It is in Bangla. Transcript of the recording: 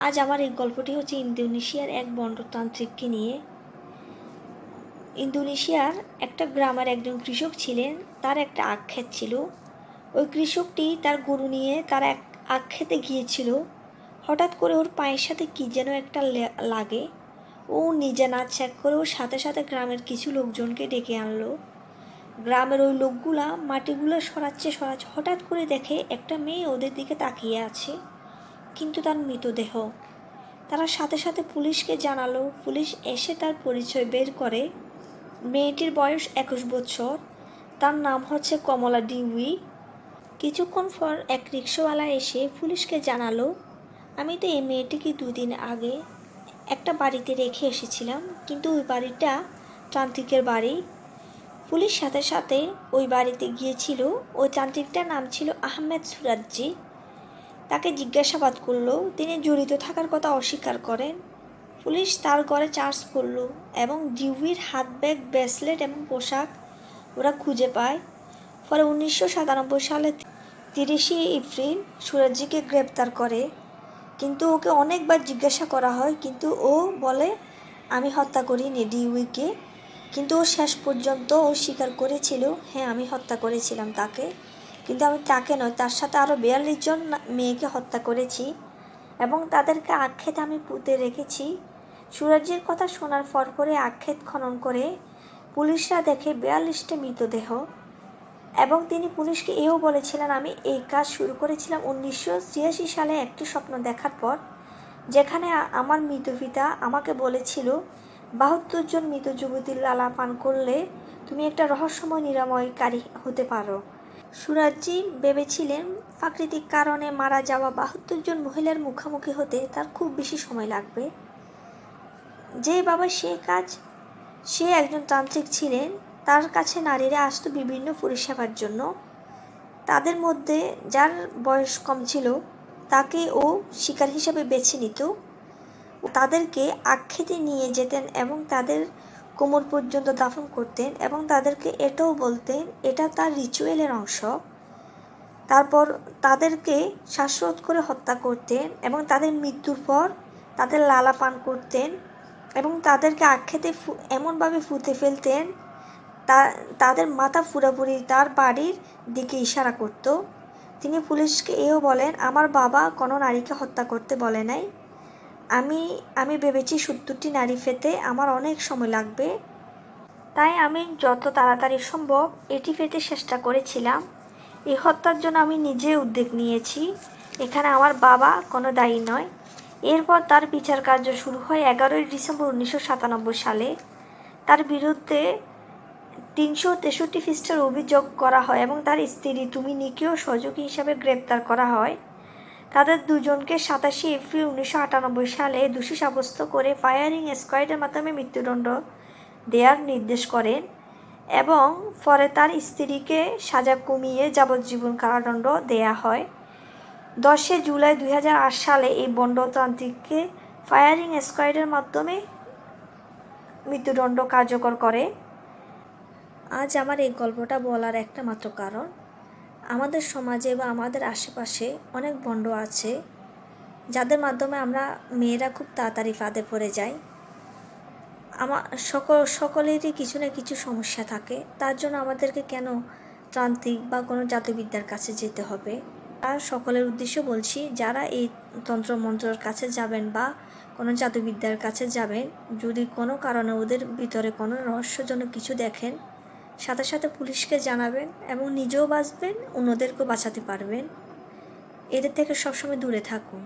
আজ আমার এই গল্পটি হচ্ছে ইন্দোনেশিয়ার এক বন্ডতান্ত্রিককে নিয়ে। ইন্দোনেশিয়ার একটা গ্রামের একজন কৃষক ছিলেন। তার একটা আখ ক্ষেত ছিল। ওই কৃষকটি তার গরু নিয়ে তার এক আখ ক্ষেতে গিয়েছিল। হঠাৎ করে ওর পায়ের সাথে কী যেন একটা লাগে। ও নিজে না চেক করে ওর সাথে সাথে গ্রামের কিছু লোকজনকে ডেকে আনলো। গ্রামের ওই লোকগুলা মাটিগুলো সরাচ্ছে। হঠাৎ করে দেখে একটা মেয়ে ওদের দিকে তাকিয়ে আছে, কিন্তু তার মৃতদেহ। তারা সাথে সাথে পুলিশকে জানালো। পুলিশ এসে তার পরিচয় বের করে। মেয়েটির বয়স 21 বছর। তার নাম হচ্ছে কমলা ডিউই। কিছুক্ষণ পর এক রিক্সাওয়ালা এসে পুলিশকে জানালো, আমি তো এই মেয়েটিকে 2 দিন আগে একটা বাড়িতে রেখে এসেছিলাম, কিন্তু ওই বাড়িটা তান্ত্রিকের বাড়ি। পুলিশ সাথে সাথে ওই বাড়িতে গিয়েছিল। ওই তান্ত্রিকটার নাম ছিল আহমেদ সুরাজ্জি। তাকে জিজ্ঞাসাবাদ করলো। তিনি জড়িত থাকার কথা অস্বীকার করেন। পুলিশ তার ঘরে সার্চ করলো এবং ডিউইর হাত ব্যাগ, ব্রেসলেট এবং পোশাক ওরা খুঁজে পায়। পরে 1997 সালে 30 এপ্রিল সুরাজ্জিকে গ্রেপ্তার করে। কিন্তু ওকে অনেকবার জিজ্ঞাসা করা হয়, কিন্তু ও বলে আমি হত্যা করিনি ডিউইকে। কিন্তু ও শেষ পর্যন্ত ও স্বীকার করেছিল, হ্যাঁ আমি হত্যা করেছিলাম তাকে। কিন্তু আমি তাকে নয়, তার সাথে আরও 42 জন মেয়েকে হত্যা করেছি এবং তাদেরকে আক্ষেতে আমি পুঁতে রেখেছি। সুরাজ্যের কথা শোনার পরে আক্ষেত খনন করে পুলিশরা দেখে 42টা মৃতদেহ। এবং তিনি পুলিশকে এও বলেছিলেন, আমি এই কাজ শুরু করেছিলাম 1986 সালে একটি স্বপ্ন দেখার পর, যেখানে আমার মৃত পিতা আমাকে বলেছিল 72 জন মৃত যুবতীর লালা পান করলে তুমি একটা রহস্যময় নিরাময়কারী হতে পারো। সুরাজ্জি ভেবেছিলেন প্রাকৃতিক কারণে মারা যাওয়া 72 জন মহিলার মুখোমুখি হতে তার খুব বেশি সময় লাগবে। যে বাবা সে একজন তান্ত্রিক ছিলেন। তার কাছে নারীরা আসতো বিভিন্ন পরিষেবার জন্য। তাদের মধ্যে যার বয়স কম ছিল তাকে ও শিকার হিসেবে বেছে নিত। তাদেরকে আক্ষেতে নিয়ে যেতেন এবং তাদের কোমর পর্যন্ত দাফন করতেন এবং তাদেরকে এটাও বলতেন এটা তার রিচুয়ালের অংশ। তারপর তাদেরকে শ্বাসরোধ করে হত্যা করতেন এবং তাদের মৃত্যুর পর তাদের লালা পান করতেন এবং তাদেরকে আক্ষেতে এমনভাবে ফুঁতে ফেলতেন তাদের মাথা পুরোপুরি তার বাড়ির দিকে ইশারা করত। তিনি পুলিশকে এও বলেন, আমার বাবা কোনো নারীকে হত্যা করতে বলে নাই। আমি ভেবেছি 70টি নারী পেতে আমার অনেক সময় লাগবে, তাই আমি যত তাড়াতাড়ি সম্ভব এটি পেতে চেষ্টা করেছিলাম। এই হত্যার জন্য আমি নিজে উদ্যোগ নিয়েছি। এখানে আমার বাবা কোনো দায়ী নয়। এরপর তার বিচার কার্য শুরু হয় 11 ডিসেম্বর 1997 সালে। তার বিরুদ্ধে 363 পৃষ্ঠার অভিযোগ করা হয় এবং তার স্ত্রী তুমি নিকেও সহযোগী হিসাবে গ্রেপ্তার করা হয়। তাদের দুজনকে 27 এপ্রিল 1998 সালে দোষী সাব্যস্ত করে ফায়ারিং স্কোয়াডের মাধ্যমে মৃত্যুদণ্ড দেওয়ার নির্দেশ করেন এবং পরে তার স্ত্রীকে সাজা কমিয়ে যাবজ্জীবন কারাদণ্ড দেয়া হয়। 10 জুলাই 2008 সালে এই বন্ডতান্ত্রিককে ফায়ারিং স্কোয়াডের মাধ্যমে মৃত্যুদণ্ড কার্যকর করে। আজ আমার এই গল্পটা বলার একটা মাত্র কারণ, আমাদের সমাজে বা আমাদের আশেপাশে অনেক বন্ড আছে যাদের মাধ্যমে আমরা মেয়েরা খুব তাড়াতাড়ি ফাঁদে পড়ে যাই। সকলেরই কিছু না কিছু সমস্যা থাকে। তার জন্য আমাদেরকে কেন তান্ত্রিক বা কোনো জাদুবিদ্যার কাছে যেতে হবে? আর সকলের উদ্দেশ্য বলছি, যারা এই তন্ত্রমন্ত্রের কাছে যাবেন বা কোনো জাদুবিদ্যার কাছে যাবেন, যদি কোনো কারণে ওদের ভিতরে কোনো রহস্যজনক কিছু দেখেন, সাথে সাথে পুলিশকে জানাবেন এবং নিজেও বাঁচবেন, অন্যদেরকেও বাঁচাতে পারবেন। এদের থেকে সবসময় দূরে থাকুন।